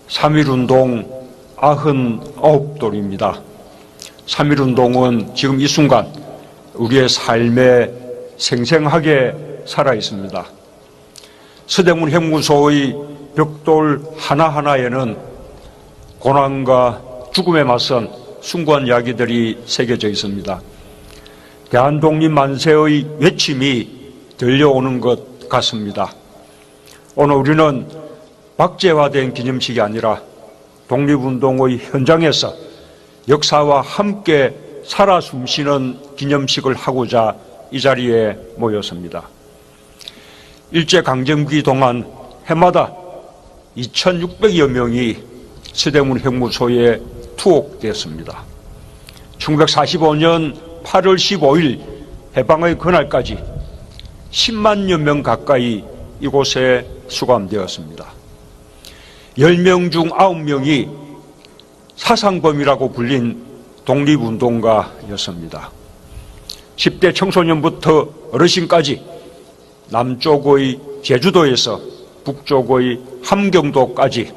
3.1운동 99돌입니다. 3.1운동은 지금 이 순간 우리의 삶에 생생하게 살아 있습니다. 서대문 행무소의 벽돌 하나하나에는 고난과 죽음에 맞선 숭고한 이야기들이 새겨져 있습니다. 대한독립 만세의 외침이 들려오는 것 같습니다. 오늘 우리는 박제화된 기념식이 아니라 독립운동의 현장에서 역사와 함께 살아 숨쉬는 기념식을 하고자 이 자리에 모였습니다. 일제강점기 동안 해마다 2,600여 명이 서대문 행무소에 투옥됐습니다. 1945년 8월 15일 해방의 그날까지 10만여 명 가까이 이곳에 수감되었습니다. 10명 중 9명이 사상범이라고 불린 독립운동가였습니다. 10대 청소년부터 어르신까지 남쪽의 제주도에서 북쪽의 함경도까지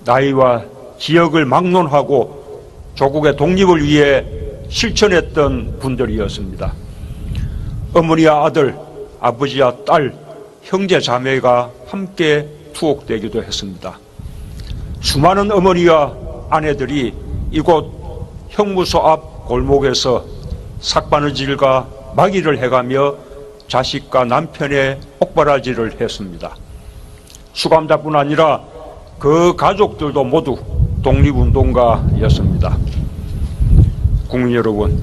나이와 지역을 막론하고 조국의 독립을 위해 실천했던 분들이었습니다. 어머니와 아들, 아버지와 딸, 형제 자매가 함께 투옥되기도 했습니다. 수많은 어머니와 아내들이 이곳 형무소 앞 골목에서 삭바느질과 마기를 해가며 자식과 남편의 옥바라지를 했습니다. 수감자뿐 아니라 그 가족들도 모두 독립운동가였습니다. 국민 여러분,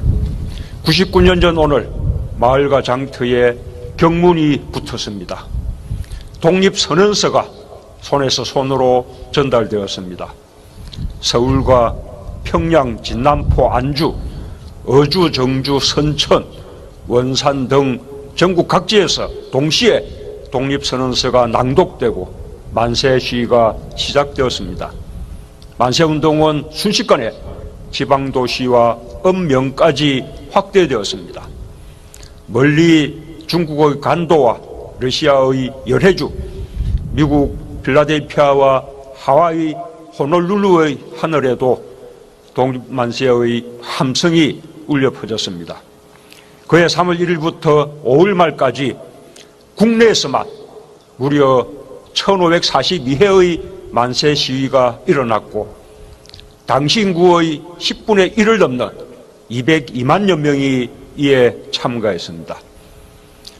99년 전 오늘 마을과 장터에 경문이 붙었습니다. 독립선언서가 손에서 손으로 전달되었습니다. 서울과 평양, 진남포, 안주, 어주, 정주, 선천, 원산 등 전국 각지에서 동시에 독립선언서가 낭독되고 만세 시위가 시작되었습니다. 만세운동은 순식간에 지방도시와 읍면까지 확대되었습니다. 멀리 중국의 간도와 러시아의 열해주, 미국 필라델피아와 하와이 호놀룰루의 하늘에도 독립만세의 함성이 울려 퍼졌습니다. 그해 3월 1일부터 5월 말까지 국내에서만 무려 1542회의 만세 시위가 일어났고 당시 인구의 10분의 1을 넘는 202만여 명이 이에 참가했습니다.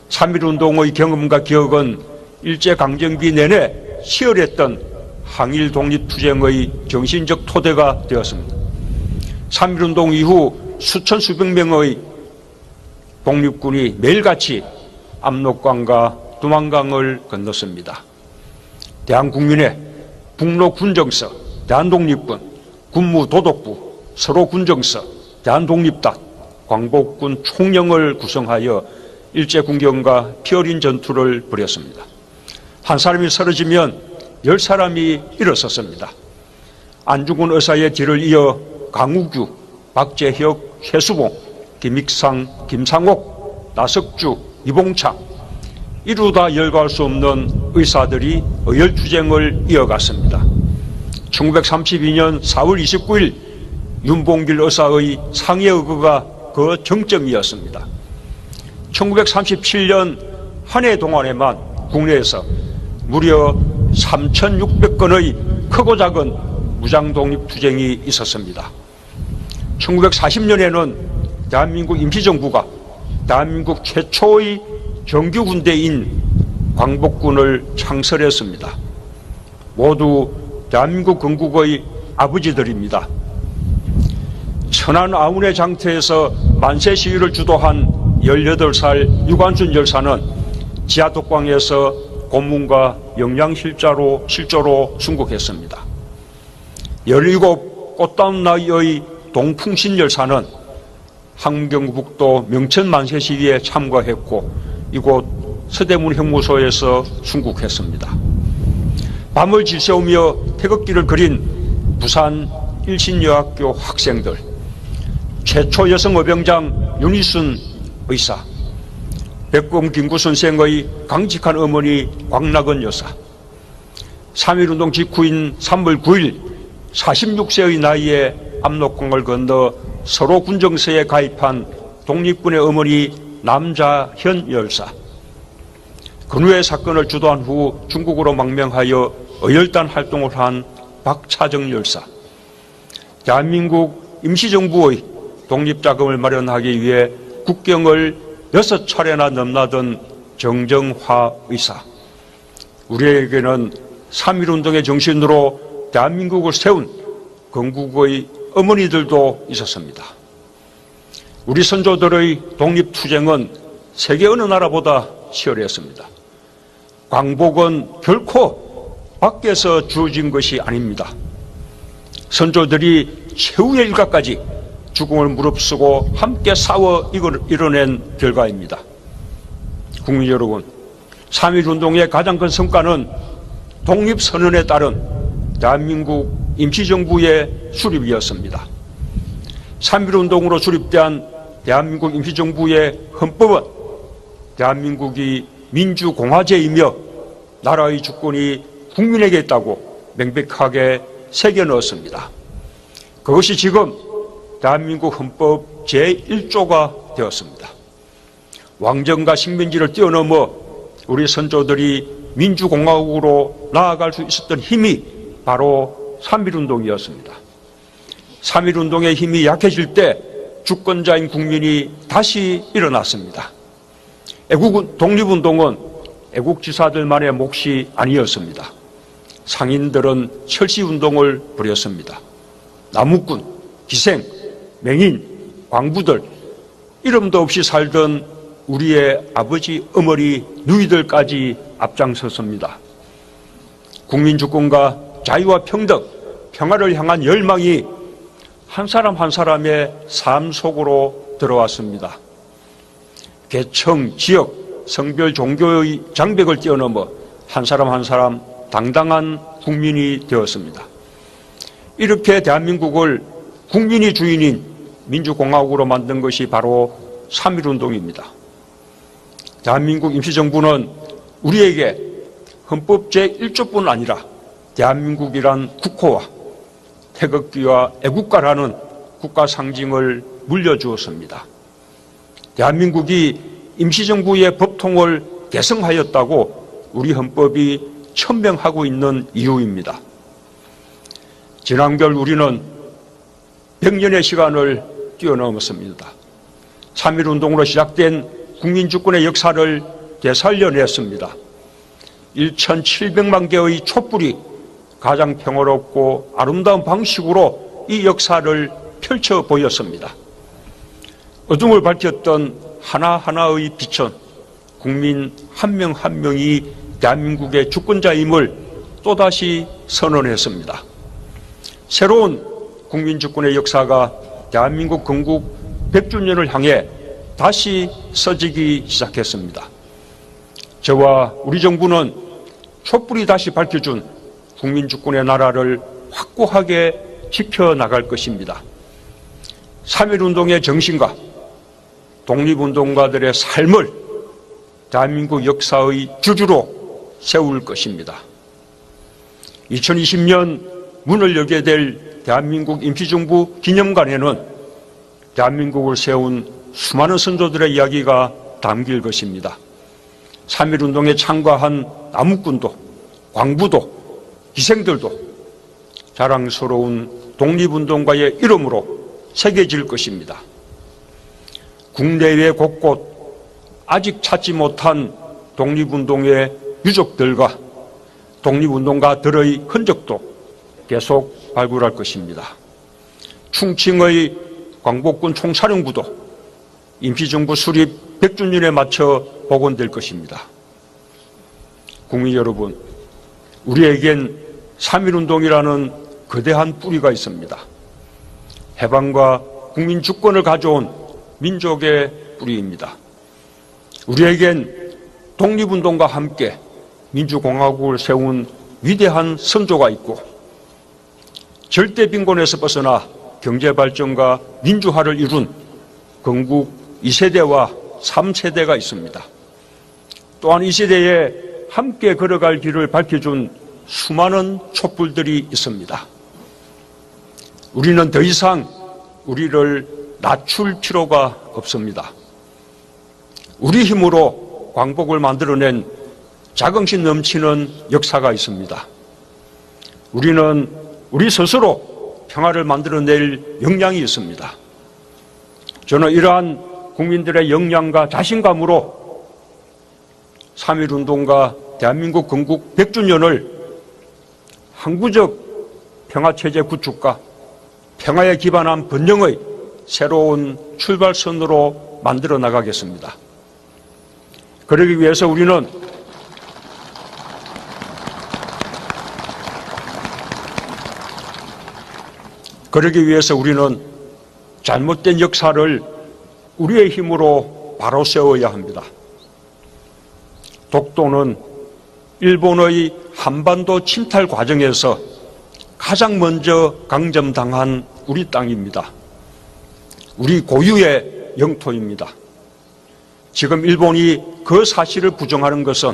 3.1운동의 경험과 기억은 일제강점기 내내 치열했던 항일 독립투쟁의 정신적 토대가 되었습니다. 3.1운동 이후 수천 수백 명의 독립군이 매일같이 압록강과 두만강을 건넜습니다. 대한국민회, 북로군정서, 대한독립군, 군무도독부, 서로군정서, 대한독립단, 광복군 총령을 구성하여 일제군경과 피 어린 전투를 벌였습니다. 한 사람이 쓰러지면 10사람이 일어섰습니다. 안중근 의사의 뒤를 이어 강우규, 박재혁, 최수봉, 김익상, 김상옥, 나석주, 이봉창, 이루다 열거할 수 없는 의사들이 의열투쟁을 이어갔습니다. 1932년 4월 29일 윤봉길 의사의 상해의거가 그 정점이었습니다. 1937년 한 해 동안에만 국내에서 무려 3,600건의 크고 작은 무장독립투쟁이 있었습니다. 1940년에는 대한민국 임시정부가 대한민국 최초의 정규군대인 광복군을 창설했습니다. 모두 대한민국 건국의 아버지들입니다. 천안 아운의 장터에서 만세 시위를 주도한 18살 유관순 열사는 지하독방에서 고문과 영양실조로 순국했습니다. 17 꽃다운 나이의 동풍신 열사는 함경북도 명천 만세 시위에 참가했고 이곳 서대문 형무소에서 순국했습니다. 밤을 질세우며 태극기를 그린 부산 일신여학교 학생들, 최초 여성 의병장 윤희순 의사, 백범 김구 선생의 강직한 어머니 광락은 여사, 3.1운동 직후인 3월 9일 46세의 나이에 압록강을 건너 서로 군정서에 가입한 독립군의 어머니 남자현 열사. 근후의 사건을 주도한 후 중국으로 망명하여 어열단 활동을 한 박차정 열사. 대한민국 임시정부의 독립자금을 마련하기 위해 국경을 6차례나 넘나든 정정화 의사. 우리에게는 3.1운동의 정신으로 대한민국을 세운 건국의 어머니들도 있었습니다. 우리 선조들의 독립투쟁은 세계 어느 나라보다 치열했습니다. 광복은 결코 밖에서 주어진 것이 아닙니다. 선조들이 최후의 일각까지 죽음을 무릅쓰고 함께 싸워 이뤄낸 결과입니다. 국민 여러분, 3.1운동의 가장 큰 성과는 독립선언에 따른 대한민국 임시정부의 수립이었습니다. 3.1운동으로 수립된 대한민국 임시정부의 헌법은 대한민국이 민주공화제이며 나라의 주권이 국민에게 있다고 명백하게 새겨넣었습니다. 그것이 지금 대한민국 헌법 제1조가 되었습니다. 왕정과 식민지를 뛰어넘어 우리 선조들이 민주공화국으로 나아갈 수 있었던 힘이 바로 3.1운동이었습니다. 3.1운동의 힘이 약해질 때 주권자인 국민이 다시 일어났습니다. 독립운동은 애국지사들만의 몫이 아니었습니다. 상인들은 철시운동을 벌였습니다. 남욱군, 기생, 맹인, 광부들, 이름도 없이 살던 우리의 아버지, 어머니, 누이들까지 앞장섰습니다. 국민주권과 자유와 평등, 평화를 향한 열망이 한 사람 한 사람의 삶 속으로 들어왔습니다. 계층, 지역, 성별, 종교의 장벽을 뛰어넘어 한 사람 한 사람 당당한 국민이 되었습니다. 이렇게 대한민국을 국민이 주인인 민주공화국으로 만든 것이 바로 3.1운동입니다. 대한민국 임시정부는 우리에게 헌법 제1조뿐 아니라 대한민국이란 국호와 태극기와 애국가라는 국가 상징을 물려주었습니다. 대한민국이 임시정부의 법통을 개성하였다고 우리 헌법이 천명하고 있는 이유입니다. 지난 겨울 우리는 100년의 시간을 뛰어넘었습니다. 3.1운동으로 시작된 국민주권의 역사를 되살려냈습니다. 1,700만 개의 촛불이 가장 평화롭고 아름다운 방식으로 이 역사를 펼쳐 보였습니다. 어둠을 밝혔던 하나하나의 빛은 국민 한 명 한 명이 대한민국의 주권자임을 또다시 선언했습니다. 새로운 국민주권의 역사가 대한민국 건국 100주년을 향해 다시 써지기 시작했습니다. 저와 우리 정부는 촛불이 다시 밝혀준 국민주권의 나라를 확고하게 지켜나갈 것입니다. 3.1운동의 정신과 독립운동가들의 삶을 대한민국 역사의 주주로 세울 것입니다. 2020년 문을 열게 될 대한민국 임시정부 기념관에는 대한민국을 세운 수많은 선조들의 이야기가 담길 것입니다. 3.1운동에 참가한 남욱군도, 광부도, 기생들도 자랑스러운 독립운동가의 이름으로 새겨질 것입니다. 국내외 곳곳 아직 찾지 못한 독립운동의 유족들과 독립운동가들의 흔적도 계속 발굴할 것입니다. 충칭의 광복군 총사령부도 임시정부 수립 100주년에 맞춰 복원될 것입니다. 국민 여러분, 우리에겐 3.1운동이라는 거대한 뿌리가 있습니다. 해방과 국민주권을 가져온 민족의 뿌리입니다. 우리에겐 독립운동과 함께 민주공화국을 세운 위대한 선조가 있고 절대 빈곤에서 벗어나 경제발전과 민주화를 이룬 건국 2세대와 3세대가 있습니다. 또한 이 세대에 함께 걸어갈 길을 밝혀준 수많은 촛불들이 있습니다. 우리는 더 이상 우리를 낮출 필요가 없습니다. 우리 힘으로 광복을 만들어낸 자긍심 넘치는 역사가 있습니다. 우리는 우리 스스로 평화를 만들어낼 역량이 있습니다. 저는 이러한 국민들의 역량과 자신감으로 3.1운동과 대한민국 건국 100주년을 항구적 평화체제 구축과 평화에 기반한 번영의 새로운 출발선으로 만들어 나가겠습니다. 그러기 위해서 우리는 잘못된 역사를 우리의 힘으로 바로 세워야 합니다. 독도는 일본의 한반도 침탈 과정에서 가장 먼저 강점당한 우리 땅입니다. 우리 고유의 영토입니다. 지금 일본이 그 사실을 부정하는 것은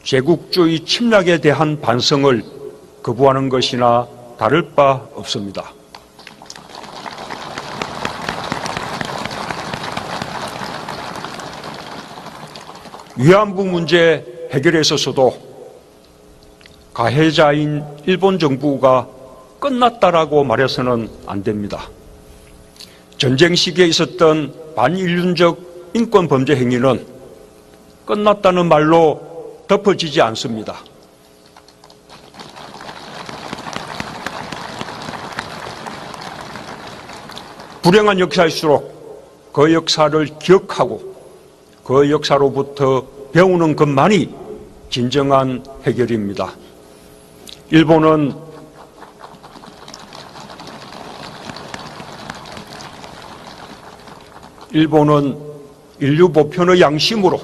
제국주의 침략에 대한 반성을 거부하는 것이나 다를 바 없습니다. 위안부 문제 해결에 있어서도 가해자인 일본 정부가 끝났다라고 말해서는 안 됩니다. 전쟁 시기에 있었던 반인륜적 인권 범죄 행위는 끝났다는 말로 덮어지지 않습니다. 불행한 역사일수록 그 역사를 기억하고 그 역사로부터 배우는 것만이 진정한 해결입니다. 일본은 인류 보편의 양심으로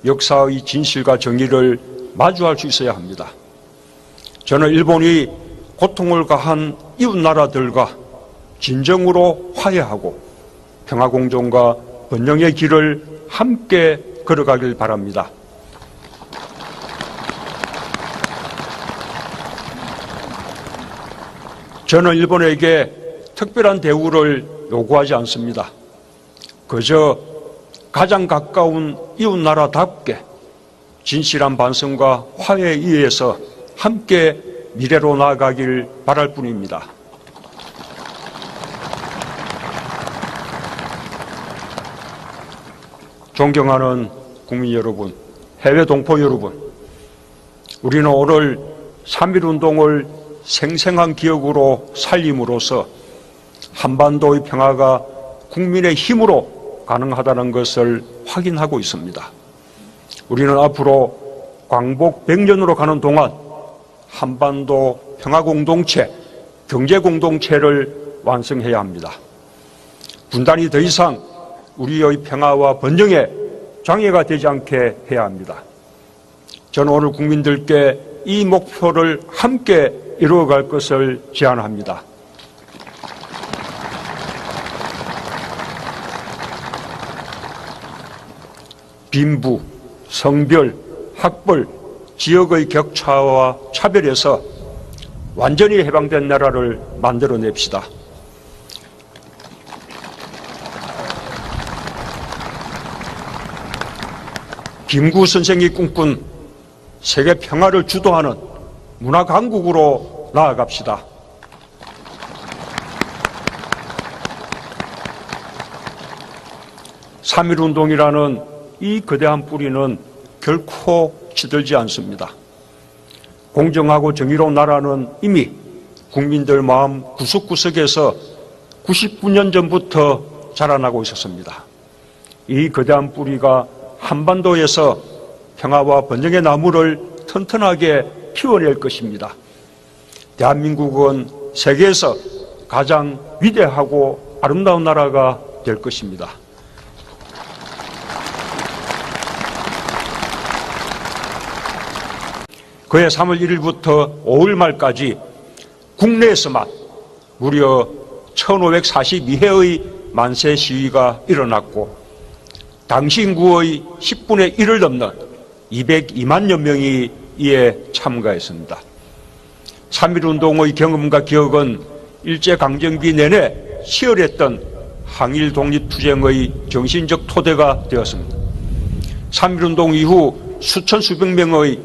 역사의 진실과 정의를 마주할 수 있어야 합니다. 저는 일본이 고통을 가한 이웃 나라들과 진정으로 화해하고 평화공존과 번영의 길을 함께 걸어가길 바랍니다. 저는 일본에게 특별한 대우를 요구하지 않습니다. 그저 가장 가까운 이웃 나라답게 진실한 반성과 화해에 의해서 함께 미래로 나아가길 바랄 뿐입니다. 존경하는 국민 여러분, 해외 동포 여러분, 우리는 오늘 3.1운동을 생생한 기억으로 살림으로써 한반도의 평화가 국민의 힘으로 가능하다는 것을 확인하고 있습니다. 우리는 앞으로 광복 100년으로 가는 동안 한반도 평화공동체, 경제공동체를 완성해야 합니다. 분단이 더 이상 우리의 평화와 번영에 장애가 되지 않게 해야 합니다. 저는 오늘 국민들께 이 목표를 함께 이루어갈 것을 제안합니다. 빈부, 성별, 학벌, 지역의 격차와 차별에서 완전히 해방된 나라를 만들어냅시다. 김구 선생이 꿈꾼 세계 평화를 주도하는 문화 강국으로 나아갑시다. (3.1운동이라는) 이 거대한 뿌리는 결코 시들지 않습니다. 공정하고 정의로운 나라는 이미 국민들 마음 구석구석에서 99년 전부터 자라나고 있었습니다. 이 거대한 뿌리가 한반도에서 평화와 번영의 나무를 튼튼하게 피워낼 것입니다. 대한민국은 세계에서 가장 위대하고 아름다운 나라가 될 것입니다. 그해 3월 1일부터 5월 말까지 국내에서만 무려 1542회의 만세 시위가 일어났고 당시 인구의 10분의 1을 넘는 202만여 명이 이에 참가했습니다. 3.1운동의 경험과 기억은 일제강점기 내내 치열했던 항일 독립투쟁의 정신적 토대가 되었습니다. 3.1운동 이후 수천 수백 명의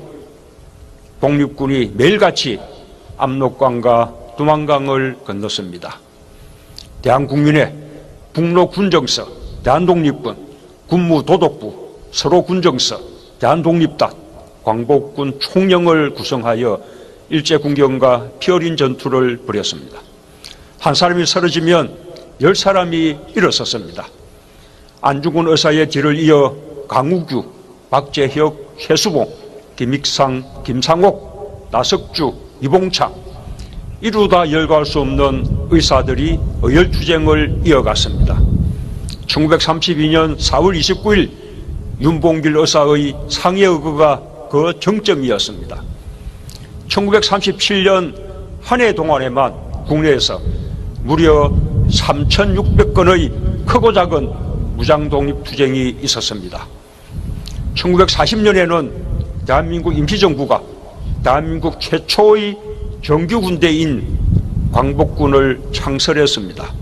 독립군이 매일같이 압록강과 두만강을 건넜습니다. 대한국민의 북로군정서, 대한독립군, 군무도독부, 서로군정서, 대한독립단, 광복군 총령을 구성하여 일제군경과 피 어린 전투를 벌였습니다. 한 사람이 쓰러지면 10사람이 일어섰습니다. 안중근 의사의 뒤를 이어 강우규, 박재혁, 최수봉, 김익상, 김상옥, 나석주, 이봉창, 이루다 열거할 수 없는 의사들이 의열투쟁을 이어갔습니다. 1932년 4월 29일 윤봉길 의사의 상해의거가 그 정점이었습니다. 1937년 한 해 동안에만 국내에서 무려 3,600건의 크고 작은 무장독립투쟁이 있었습니다. 1940년에는 대한민국 임시정부가 대한민국 최초의 정규군대인 광복군을 창설했습니다.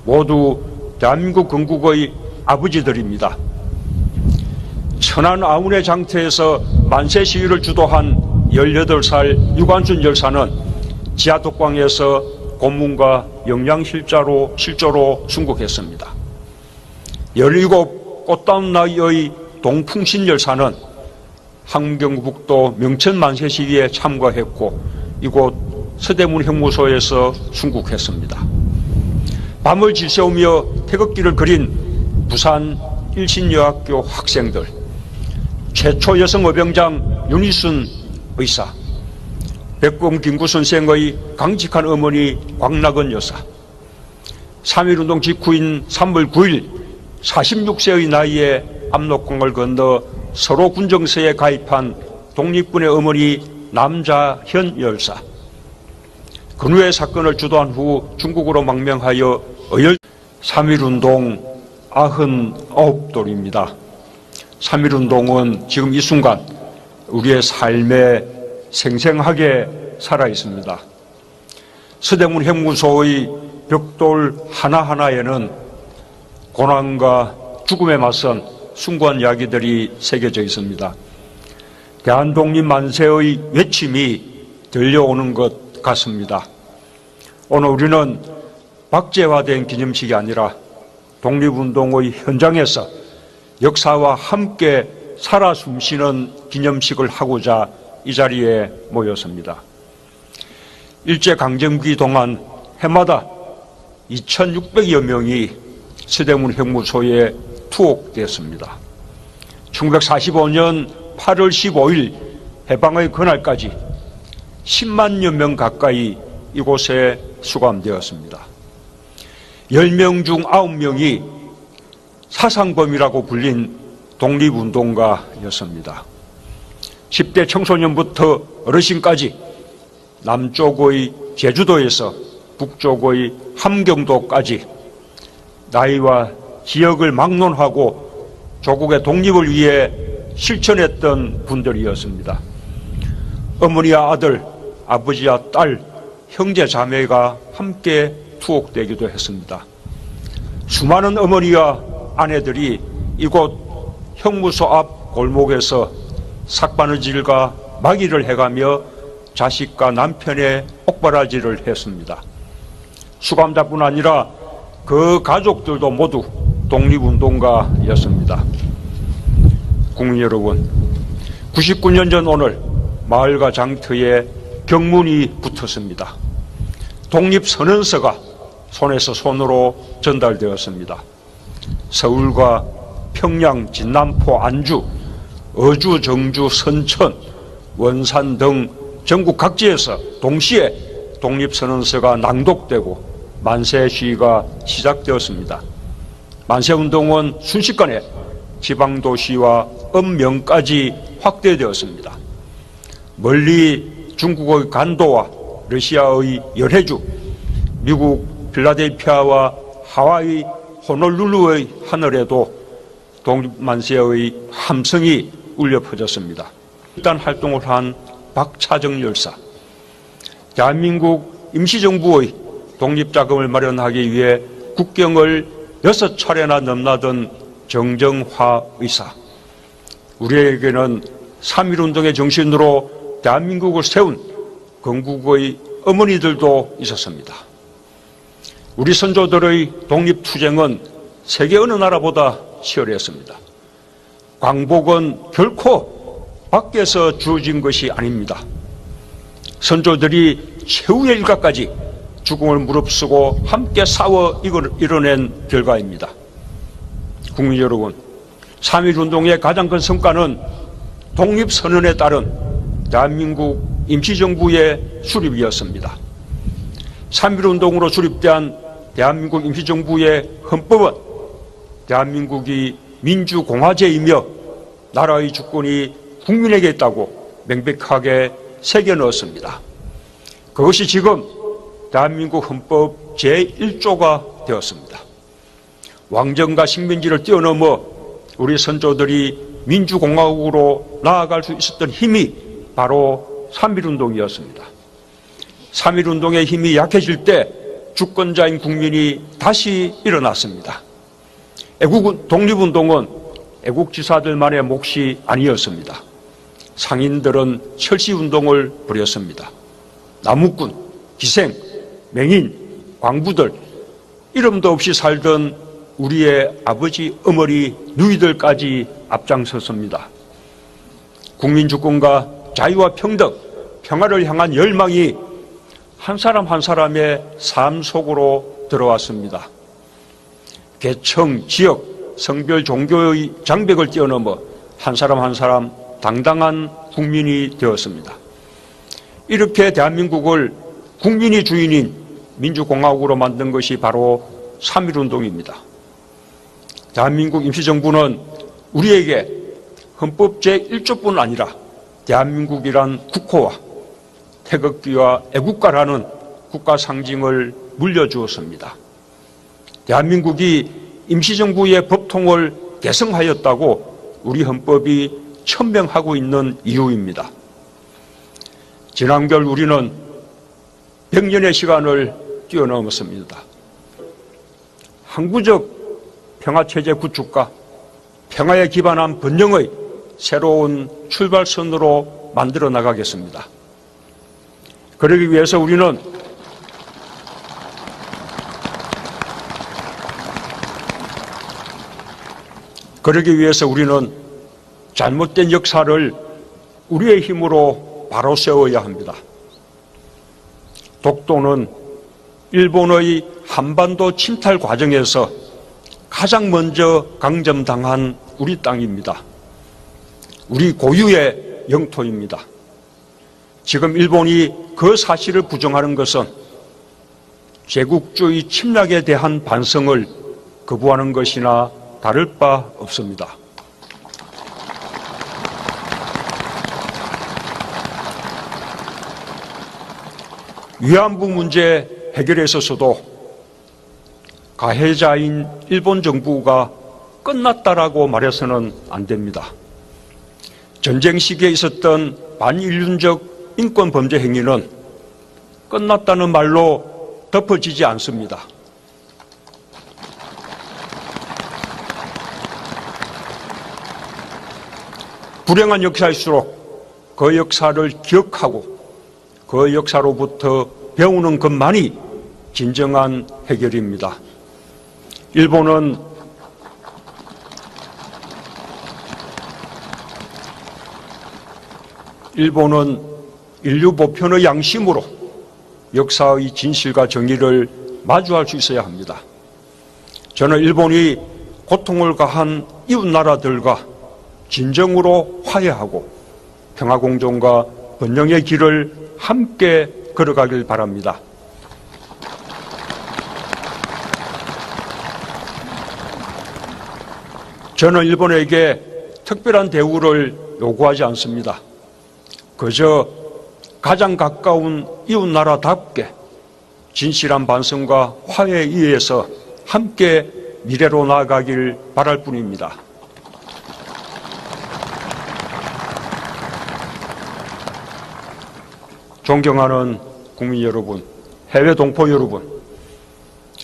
모두 대한민국 건국의 아버지들입니다. 천안 아운의 장터에서 만세 시위를 주도한 18살 유관순 열사는 지하독방에서 고문과 영양실조로 순국했습니다. 17 꽃다운 나이의 동풍신 열사는 항경북도 명천 만세 시위에 참가했고 이곳 서대문 형무소에서 순국했습니다. 밤을 지새우며 태극기를 그린 부산 일신여학교 학생들, 최초 여성 의병장 윤희순 의사, 백범 김구 선생의 강직한 어머니 광락은 여사, 3.1운동 직후인 3월 9일 46세의 나이에 압록강을 건너 서로 군정서에 가입한 독립군의 어머니 남자현 열사, 근후의 사건을 주도한 후 중국으로 망명하여 의열 3.1운동 99돌입니다. 3.1운동은 지금 이 순간 우리의 삶에 생생하게 살아 있습니다. 서대문 형무소의 벽돌 하나하나에는 고난과 죽음에 맞선 숭고한 이야기들이 새겨져 있습니다. 대한독립 만세의 외침이 들려오는 것 같습니다. 오늘 우리는 박제화된 기념식이 아니라 독립운동의 현장에서 역사와 함께 살아 숨쉬는 기념식을 하고자 이 자리에 모였습니다. 일제강점기 동안 해마다 2,600여 명이 서대문 형무소에 투옥되었습니다. 1945년 8월 15일 해방의 그날까지 10만여 명 가까이 이곳에 수감되었습니다. 10명 중 9명이 사상범이라고 불린 독립운동가였습니다. 10대 청소년부터 어르신까지 남쪽의 제주도에서 북쪽의 함경도까지 나이와 지역을 막론하고 조국의 독립을 위해 실천했던 분들이었습니다. 어머니와 아들, 아버지와 딸, 형제 자매가 함께 투옥되기도 했습니다. 수많은 어머니와 아내들이 이곳 형무소 앞 골목에서 삭바느질과 마기를 해가며 자식과 남편의 옥바라지를 했습니다. 수감자뿐 아니라 그 가족들도 모두 독립운동가였습니다. 국민 여러분, 99년 전 오늘 마을과 장터에 경문이 붙었습니다. 독립선언서가 손에서 손으로 전달되었습니다. 서울과 평양, 진남포, 안주, 어주, 정주, 선천, 원산 등 전국 각지에서 동시에 독립선언서가 낭독되고 만세 시위가 시작되었습니다. 만세운동은 순식간에 지방도시와 읍면까지 확대되었습니다. 멀리 중국의 간도와 러시아의 열해주, 미국 필라델피아와 하와이 호놀룰루의 하늘에도 독립만세의 함성이 울려 퍼졌습니다. 일단 활동을 한 박차정 열사, 대한민국 임시정부의 독립자금을 마련하기 위해 국경을 6차례나 넘나든 정정화 의사, 우리에게는 3.1운동의 정신으로 대한민국을 세운 건국의 어머니들도 있었습니다. 우리 선조들의 독립투쟁은 세계 어느 나라보다 치열했습니다. 광복은 결코 밖에서 주어진 것이 아닙니다. 선조들이 최후의 일각까지 죽음을 무릅쓰고 함께 싸워 이뤄낸 결과입니다. 국민 여러분, 3.1운동의 가장 큰 성과는 독립선언에 따른 대한민국 임시정부의 수립이었습니다. 3.1운동으로 수립된 대한민국 임시정부의 헌법은 대한민국이 민주공화제이며 나라의 주권이 국민에게 있다고 명백하게 새겨넣었습니다. 그것이 지금 대한민국 헌법 제1조가 되었습니다. 왕정과 식민지를 뛰어넘어 우리 선조들이 민주공화국으로 나아갈 수 있었던 힘이 바로 3.1운동이었습니다. 3.1운동의 힘이 약해질 때 주권자인 국민이 다시 일어났습니다. 독립운동은 애국지사들만의 몫이 아니었습니다. 상인들은 철시운동을 벌였습니다. 나무꾼, 기생, 맹인, 광부들, 이름도 없이 살던 우리의 아버지, 어머니, 누이들까지 앞장섰습니다. 국민주권과 자유와 평등, 평화를 향한 열망이 한 사람 한 사람의 삶 속으로 들어왔습니다. 계층, 지역, 성별, 종교의 장벽을 뛰어넘어 한 사람 한 사람 당당한 국민이 되었습니다. 이렇게 대한민국을 국민이 주인인 민주공화국으로 만든 것이 바로 3.1운동입니다. 대한민국 임시정부는 우리에게 헌법 제1조뿐 아니라 대한민국이란 국호와 태극기와 애국가라는 국가 상징을 물려주었습니다. 대한민국이 임시정부의 법통을 개성하였다고 우리 헌법이 천명하고 있는 이유입니다. 지난 겨울 우리는 100년의 시간을 뛰어넘었습니다. 항구적 평화체제 구축과 평화에 기반한 번영의 새로운 출발선으로 만들어 나가겠습니다. 그러기 위해서 우리는 잘못된 역사를 우리의 힘으로 바로 세워야 합니다. 독도는 일본의 한반도 침탈 과정에서 가장 먼저 강점당한 우리 땅입니다. 우리 고유의 영토입니다. 지금 일본이 그 사실을 부정하는 것은 제국주의 침략에 대한 반성을 거부하는 것이나 다를 바 없습니다. 위안부 문제 해결에 있어서도 가해자인 일본 정부가 끝났다라고 말해서는 안 됩니다. 전쟁 시기에 있었던 반인륜적 인권 범죄 행위는 끝났다는 말로 덮어지지 않습니다. 불행한 역사일수록 그 역사를 기억하고 그 역사로부터 배우는 것만이 진정한 해결입니다. 일본은 인류 보편의 양심으로 역사의 진실과 정의를 마주할 수 있어야 합니다. 저는 일본이 고통을 가한 이웃 나라들과 진정으로 화해하고 평화공존과 번영의 길을 함께 걸어가길 바랍니다. 저는 일본에게 특별한 대우를 요구하지 않습니다. 그저 가장 가까운 이웃 나라답게 진실한 반성과 화해에 의해서 함께 미래로 나아가길 바랄 뿐입니다. 존경하는 국민 여러분, 해외 동포 여러분,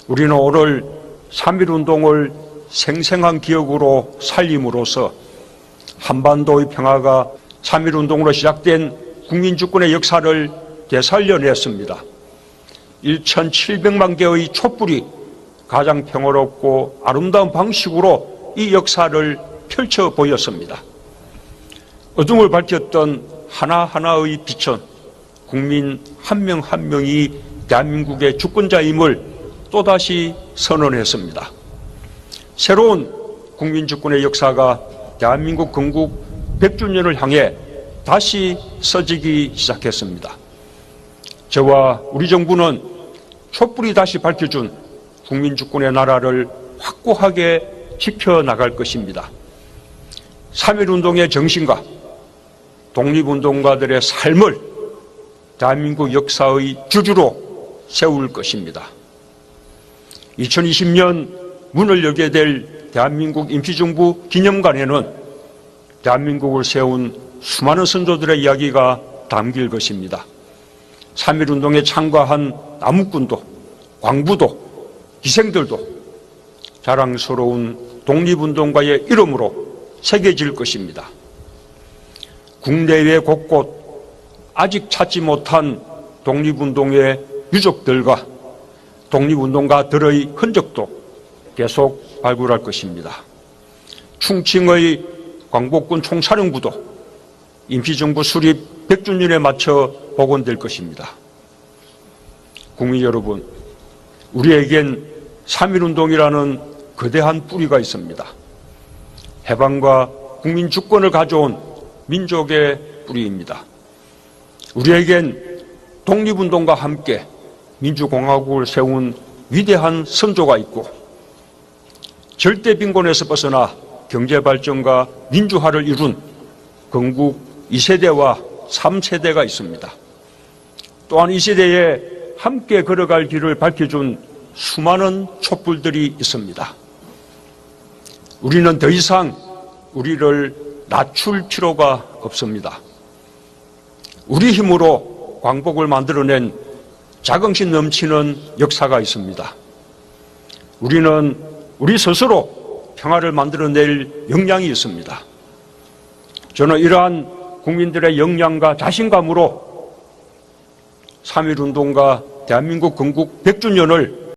우리는 오늘 3.1운동을 생생한 기억으로 살림으로써 한반도의 평화가 3.1운동으로 시작된 국민주권의 역사를 되살려냈습니다. 1,700만 개의 촛불이 가장 평화롭고 아름다운 방식으로 이 역사를 펼쳐 보였습니다. 어둠을 밝혔던 하나하나의 빛은 국민 한 명 한 명이 대한민국의 주권자임을 또다시 선언했습니다. 새로운 국민주권의 역사가 대한민국 건국 100주년을 향해 다시 써지기 시작했습니다. 저와 우리 정부는 촛불이 다시 밝혀준 국민주권의 나라를 확고하게 지켜나갈 것입니다. 3.1운동의 정신과 독립운동가들의 삶을 대한민국 역사의 주주로 세울 것입니다. 2020년 문을 열게 될 대한민국 임시정부 기념관에는 대한민국을 세운 수많은 선조들의 이야기가 담길 것입니다. 3.1운동에 참가한 남욱군도, 광부도, 기생들도 자랑스러운 독립운동가의 이름으로 새겨질 것입니다. 국내외 곳곳 아직 찾지 못한 독립운동의 유족들과 독립운동가들의 흔적도 계속 발굴할 것입니다. 충칭의 광복군 총사령부도 임시정부 수립 100주년에 맞춰 복원될 것입니다. 국민 여러분, 우리에겐 3.1운동이라는 거대한 뿌리가 있습니다. 해방과 국민주권을 가져온 민족의 뿌리입니다. 우리에겐 독립운동과 함께 민주공화국을 세운 위대한 선조가 있고 절대 빈곤에서 벗어나 경제발전과 민주화를 이룬 건국 2세대와 3세대가 있습니다. 또한 이 세대에 함께 걸어갈 길을 밝혀준 수많은 촛불들이 있습니다. 우리는 더 이상 우리를 낮출 필요가 없습니다. 우리 힘으로 광복을 만들어낸 자긍심 넘치는 역사가 있습니다. 우리는 우리 스스로 평화를 만들어낼 역량이 있습니다. 저는 이러한 국민들의 역량과 자신감으로 3.1운동과 대한민국 건국 100주년을